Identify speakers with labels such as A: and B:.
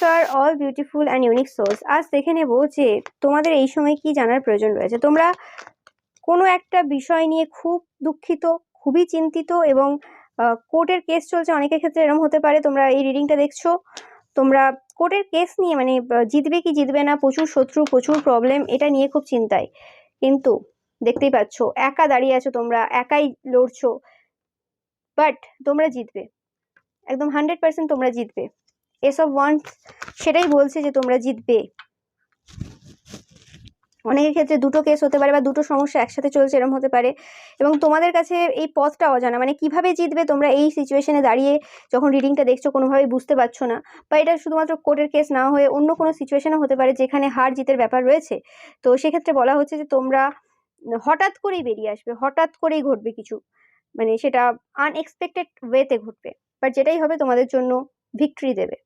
A: নমস্কার all beautiful and unique souls. আজ দেখে নেব যে তোমাদের এই সময় কি জানার প্রয়োজন রয়েছে। তোমরা কোনো একটা বিষয় নিয়ে খুব দুঃখিত, খুবই চিন্তিত এবং কোর্টের কেস চলছে। অনেকের ক্ষেত্রে এরকম হতে পারে, তোমরা এই রিডিংটা দেখছো, তোমরা কোর্টের কেস নিয়ে মানে জিতবে কি জিতবে না, প্রচুর শত্রু, প্রচুর প্রবলেম, এটা নিয়ে খুব চিন্তায়। কিন্তু দেখতেই পাচ্ছ একা দাঁড়িয়ে আছো, তোমরা একাই লড়ছো, বাট তোমরা জিতবে, একদম 100% তোমরা জিতবে। এস অফ ওয়ান্স সেটাই বলছে যে তোমরা জিতবে। অনেকের ক্ষেত্রে দুটো কেস হতে পারে বা দুটো সমস্যা একসাথে চলছে, এরকম হতে পারে, এবং তোমাদের কাছে এই পথটা অজানা, মানে কিভাবে জিতবে তোমরা এই সিচুয়েশনে দাঁড়িয়ে যখন রিডিংটা দেখছো কোনোভাবেই বুঝতে পারছো না। বা এটা শুধুমাত্র কোর্টের কেস না হয়ে অন্য কোনো সিচুয়েশনও হতে পারে যেখানে হার জিতের ব্যাপার রয়েছে। তো সেক্ষেত্রে বলা হচ্ছে যে তোমরা হঠাৎ করেই বেরিয়ে আসবে, হঠাৎ করেই ঘটবে কিছু, মানে সেটা আনএক্সপেক্টেড ওয়েতে ঘটবে, বাট যেটাই হবে তোমাদের জন্য ভিক্টরি দেবে।